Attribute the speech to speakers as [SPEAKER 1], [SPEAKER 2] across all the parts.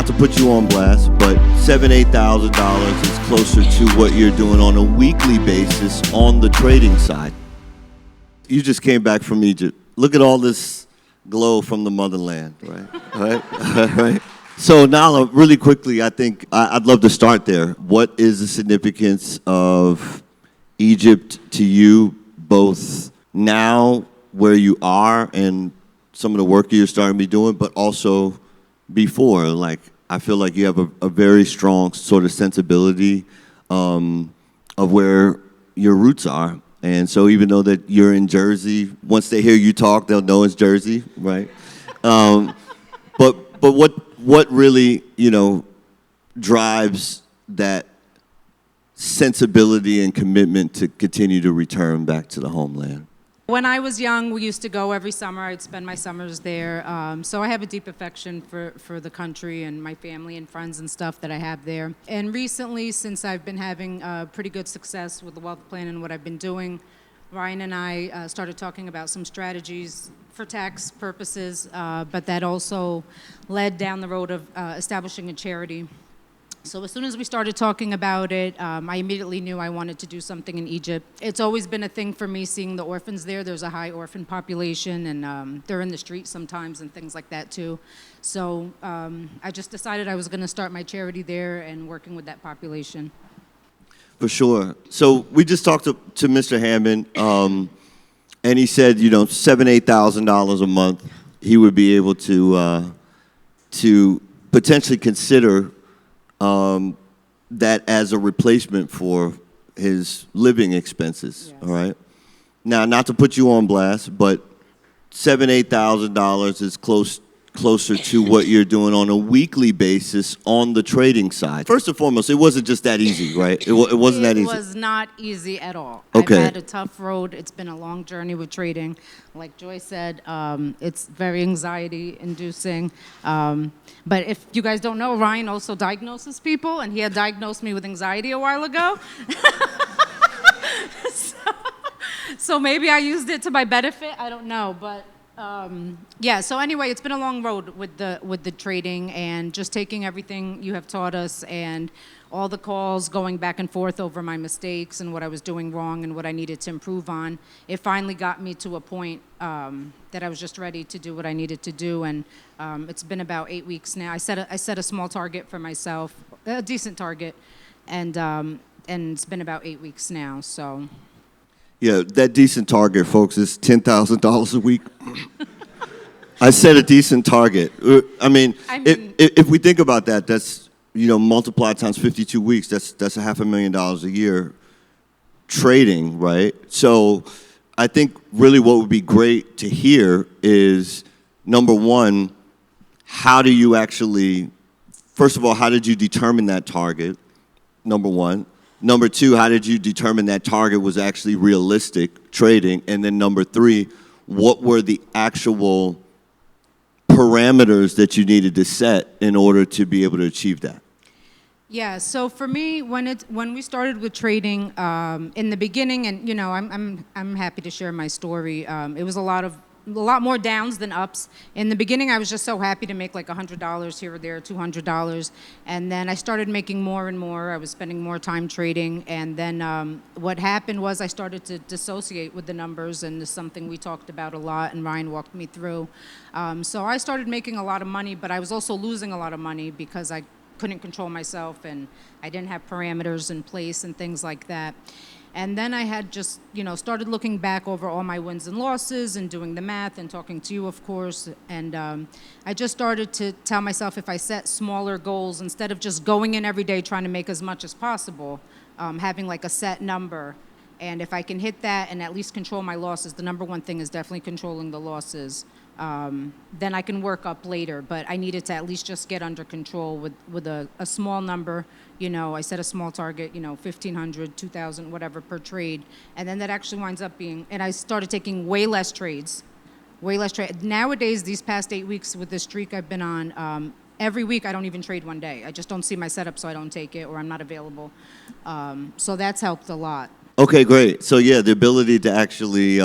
[SPEAKER 1] not to put you on blast, but $8,000 is closer to what you're doing on a weekly basis on the trading side. You just came back from Egypt. Look at all this glow from the motherland, right? Right? So Nahla, really quickly, I think I'd love to start there. What is the significance of Egypt to you, both now, where you are, and some of the work you're starting to be doing, but also before? Like, I feel like you have a very strong sort of sensibility of where your roots are. And so even though that you're in Jersey, once they hear you talk, they'll know it's Jersey, right? But what really, drives that sensibility and commitment to continue to return back to the homeland?
[SPEAKER 2] When I was young, we used to go every summer. I'd spend my summers there. So I have a deep affection for the country and my family and friends and stuff that I have there. And recently, since I've been having pretty good success with the wealth plan and what I've been doing, Ryan and I started talking about some strategies for tax purposes, but that also led down the road of establishing a charity. So as soon as we started talking about it, I immediately knew I wanted to do something in Egypt. It's always been a thing for me seeing the orphans there. There's a high orphan population, and they're in the streets sometimes and things like that too. So I just decided I was going to start my charity there and working with that population.
[SPEAKER 1] For sure. So we just talked to Mr. Hammond, and he said, $8,000 a month, he would be able to potentially consider that as a replacement for his living expenses. Yes. All right. Now, not to put you on blast, but $8,000 is closer to what you're doing on a weekly basis on the trading side. First and foremost, it wasn't just that easy, right? It wasn't that easy.
[SPEAKER 2] It was not easy at all.
[SPEAKER 1] Okay.
[SPEAKER 2] I've had a tough road. It's been a long journey with trading. Like Joy said, it's very anxiety-inducing. But if you guys don't know, Ryan also diagnoses people, and he had diagnosed me with anxiety a while ago. So maybe I used it to my benefit. I don't know, but so anyway, it's been a long road with the trading and just taking everything you have taught us and all the calls going back and forth over my mistakes and what I was doing wrong and what I needed to improve on. It finally got me to a point that I was just ready to do what I needed to do, and it's been about 8 weeks now. I set a small target for myself, a decent target, and it's been about 8 weeks now. So.
[SPEAKER 1] Yeah, that decent target, folks, is $10,000 a week. I set a decent target. I mean, if we think about that, that's, multiplied times 52 weeks, that's $500,000 a year trading, right? So I think really what would be great to hear is, number one, how do you actually, first of all, how did you determine that target, number one? Number two, how did you determine that target was actually realistic trading? And then number three, what were the actual parameters that you needed to set in order to be able to achieve that?
[SPEAKER 2] Yeah, so for me, when we started with trading in the beginning, and I'm happy to share my story. It was a lot more downs than ups. In the beginning, I was just so happy to make like $100 here or there, $200, and then I started making more and more. I was spending more time trading, and then what happened was I started to dissociate with the numbers, and this is something we talked about a lot, and Ryan walked me through. So I started making a lot of money, but I was also losing a lot of money because I couldn't control myself, and I didn't have parameters in place and things like that. And then I had just, started looking back over all my wins and losses and doing the math and talking to you, of course. And I just started to tell myself if I set smaller goals, instead of just going in every day trying to make as much as possible, having like a set number. And if I can hit that and at least control my losses, the number one thing is definitely controlling the losses. Then I can work up later. But I needed to at least just get under control with a small number. I set a small target, $1,500, $2,000, whatever per trade. And then that actually winds up being, and I started taking way less trades. Nowadays, these past 8 weeks with the streak I've been on, every week I don't even trade one day. I just don't see my setup, so I don't take it, or I'm not available. So that's helped a lot.
[SPEAKER 1] Okay, great. So yeah, the ability to actually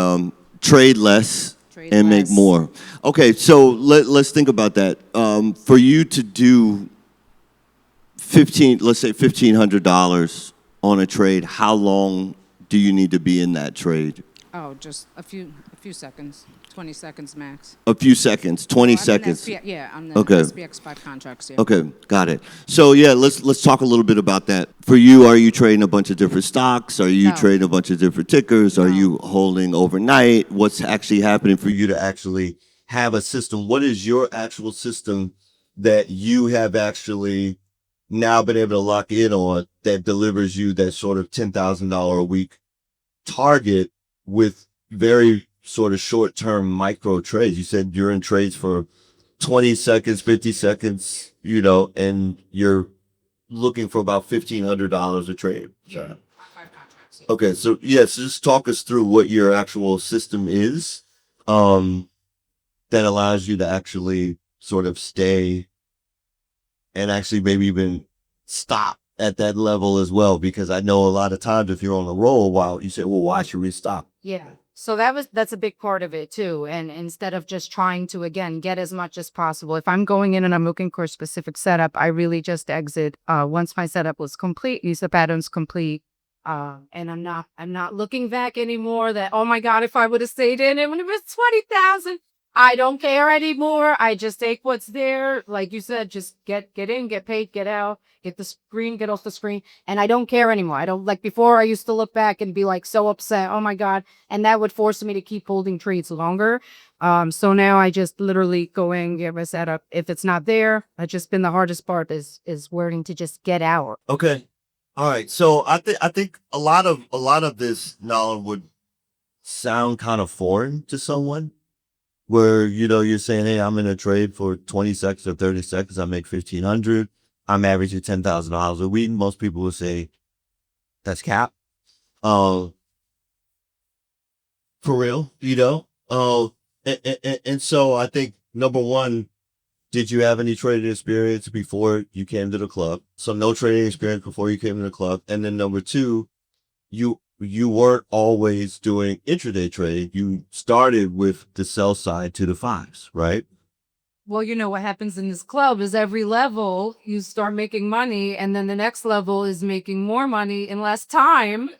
[SPEAKER 1] trade less and make more. Okay, so let's think about that. For you to do let's say $1,500 on a trade, how long do you need to be in that trade?
[SPEAKER 2] Oh, just a few seconds, 20 seconds max.
[SPEAKER 1] A few seconds, 20
[SPEAKER 2] I'm in
[SPEAKER 1] seconds.
[SPEAKER 2] yeah, on the
[SPEAKER 1] Okay.
[SPEAKER 2] SPX 5 contracts. Yeah.
[SPEAKER 1] Okay, got it. So yeah, let's talk a little bit about that. For you, are you trading a bunch of different stocks? Are you
[SPEAKER 2] No.
[SPEAKER 1] trading a bunch of different tickers? Are
[SPEAKER 2] No.
[SPEAKER 1] you holding overnight? What's actually happening for you to actually have a system? What is your actual system that you have actually now been able to lock in on that delivers you that sort of $10,000 a week target with very sort of short-term micro trades? You said you're in trades for 20 seconds, 50 seconds, and you're looking for about $1,500 a trade. Sure. Okay, so yes, just talk us through what your actual system is, um, that allows you to actually sort of stay and actually maybe even stop at that level as well. Because I know a lot of times if you're on a roll, while you say, well, why should we stop?
[SPEAKER 3] Yeah. So that's a big part of it too. And instead of just trying to, again, get as much as possible, if I'm going in and I'm looking for a specific setup, I really just exit once my setup was complete, use the patterns complete. And I'm not looking back anymore that, oh my God, if I would have stayed in it when it was 20,000, I don't care anymore. I just take what's there. Like you said, just get in, get paid, get out, get the screen, get off the screen. And I don't care anymore. I don't, like before I used to look back and be like so upset. Oh my God. And that would force me to keep holding trades longer. So now I just literally go in, get my setup. If it's not there, that's just been the hardest part is learning to just get out.
[SPEAKER 1] Okay. All right. So I think a lot of this knowledge would sound kind of foreign to someone where, you're saying, hey, I'm in a trade for 20 seconds or 30 seconds. I make 1,500. I'm averaging $10,000 a week. Most people would say that's cap. Uh, for real, and so I think number one, did you have any trading experience before you came to the club? So no trading experience before you came to the club. And then number two, you weren't always doing intraday trading. You started with the sell side to the fives, right?
[SPEAKER 3] Well, you know what happens in this club is every level you start making money, and then the next level is making more money in less time.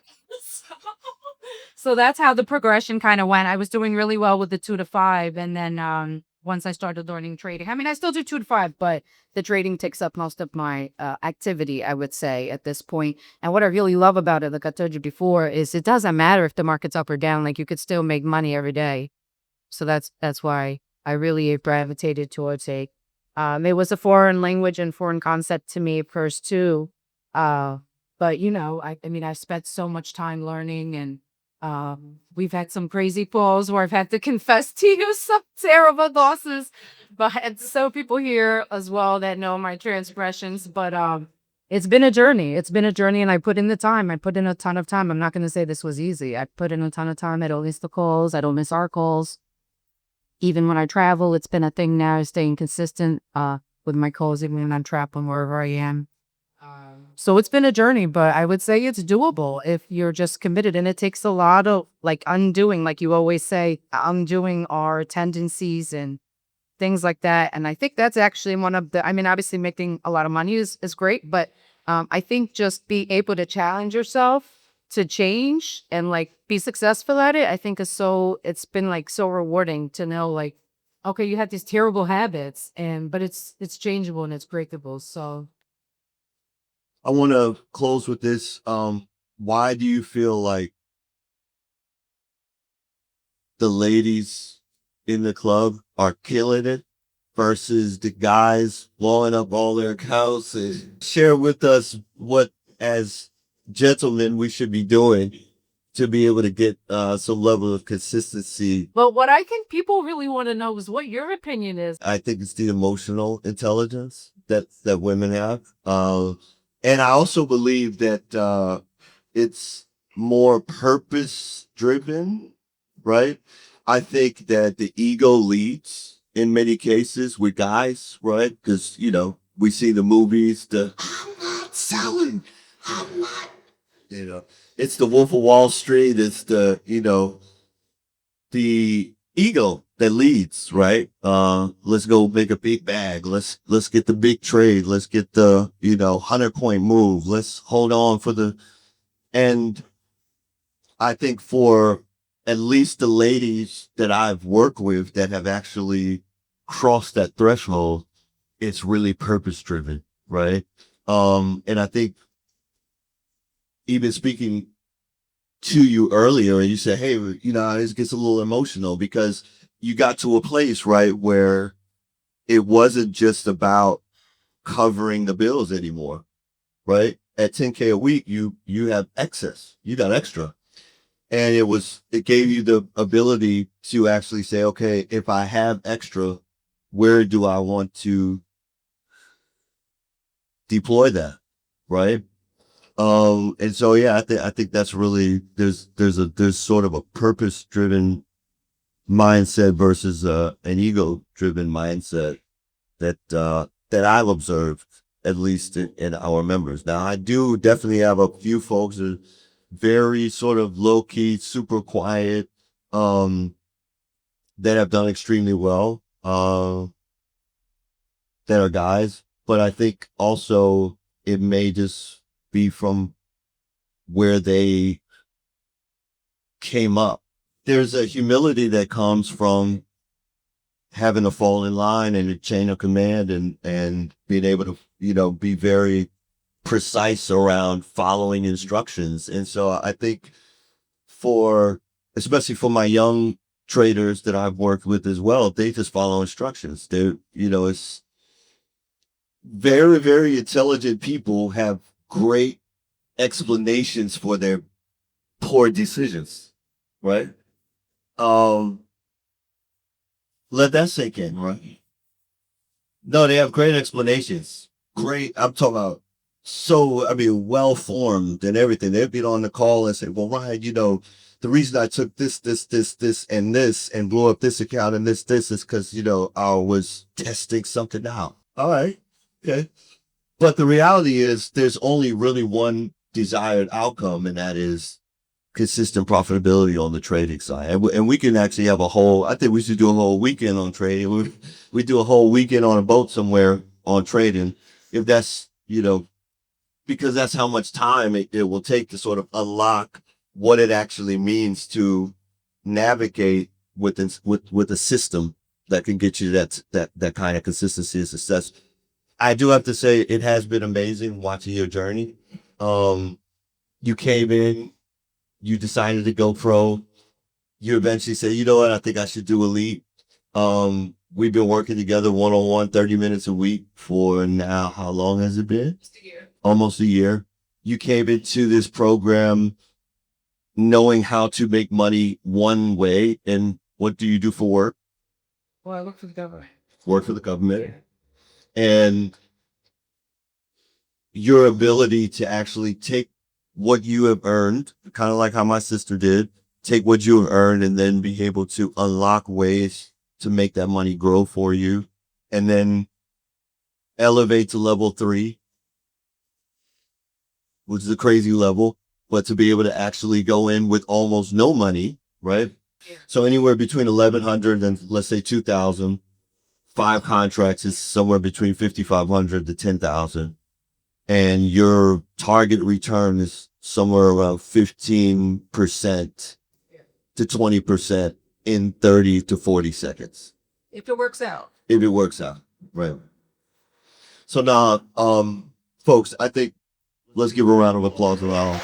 [SPEAKER 3] So that's how the progression kind of went. I was doing really well with the 2 to 5, and then once I started learning trading, I mean, I still do 2 to 5, but the trading takes up most of my activity, I would say, at this point. And what I really love about it, like I told you before, is it doesn't matter if the market's up or down. Like you could still make money every day. So that's why I really gravitated towards it. It was a foreign language and foreign concept to me at first too. But I mean, I've spent so much time learning, and we've had some crazy falls where I've had to confess to you some terrible losses. But so people here as well that know my transgressions. But it's been a journey. It's been a journey, and I put in the time. I put in a ton of time. I'm not going to say this was easy. I put in a ton of time. I don't miss the calls. I don't miss our calls. Even when I travel, it's been a thing now, staying consistent with my calls, even when I'm traveling wherever I am. So it's been a journey, but I would say it's doable if you're just committed. And it takes a lot of like undoing, like you always say, undoing our tendencies and things like that. And I think that's actually one of the, I mean, obviously making a lot of money is great, but I think just be able to challenge yourself to change and like be successful at it, I think it's been like so rewarding to know like, okay, you had these terrible habits but it's changeable and it's breakable. So
[SPEAKER 1] I want to close with this. Why do you feel like the ladies in the club are killing it versus the guys blowing up all their accounts? And share with us what, as gentlemen, we should be doing to be able to get some level of consistency.
[SPEAKER 3] but what I think people really want to know is what your opinion is.
[SPEAKER 1] I think it's the emotional intelligence that women have. And I also believe that it's more purpose driven, right? I think that the ego leads in many cases with guys, right? Because, we see the movies, I'm not selling, I'm not, it's the Wolf of Wall Street, it's the ego that leads, right? Let's go make a big bag. Let's get the big trade. Let's get the, 100-point move. Let's hold on for and I think for at least the ladies that I've worked with that have actually crossed that threshold, it's really purpose driven, right? And I think even speaking to you earlier, and you said, hey, it gets a little emotional because you got to a place, right, where it wasn't just about covering the bills anymore, right? At 10K a week, you have excess, you got extra. And it gave you the ability to actually say, okay, if I have extra, where do I want to deploy that? Right. And so, yeah, I think that's really, there's sort of a purpose driven mindset versus, an ego driven mindset that I've observed, at least in our members. Now, I do definitely have a few folks that are very sort of low key, super quiet, um, that have done extremely well, that are guys. But I think also it may just be from where they came up. There's a humility that comes from having to fall in line and a chain of command and being able to, be very precise around following instructions. And so I think especially for my young traders that I've worked with as well, they just follow instructions. It's very, very intelligent people have great explanations for their poor decisions, right? Um, Let that sink in, right? No, they have great explanations. Great. I'm talking about well formed and everything. They'd be on the call and say, well, Ryan, the reason I took this, and this and blew up this account and this is because, I was testing something out. All right. Okay. But the reality is there's only really one desired outcome, and that is consistent profitability on the trading side. And we can actually have I think we should do a whole weekend on trading. We do a whole weekend on a boat somewhere on trading, if that's, because that's how much time it will take to sort of unlock what it actually means to navigate with a system that can get you that kind of consistency and success. I do have to say it has been amazing watching your journey. You came in, you decided to go pro. You eventually said, you know what, I think I should do elite. We've been working together one-on-one, 30 minutes a week for now, how long has it been?
[SPEAKER 3] Just a year.
[SPEAKER 1] Almost a year. You came into this program knowing how to make money one way. And what do you do for work?
[SPEAKER 3] Well, I work for the government.
[SPEAKER 1] Work for the government. And your ability to actually take what you have earned, kind of like how my sister did, take what you have earned and then be able to unlock ways to make that money grow for you, and then elevate to level 3, which is a crazy level, but to be able to actually go in with almost no money, right?
[SPEAKER 3] Yeah.
[SPEAKER 1] So anywhere between 1,100 and let's say 2,000, 5 contracts is somewhere between 5,500 to 10,000. And your target return is somewhere around 15% to 20% in 30 to 40 seconds.
[SPEAKER 3] If it works out.
[SPEAKER 1] If it works out, right? So now, folks, I think let's give a round of applause around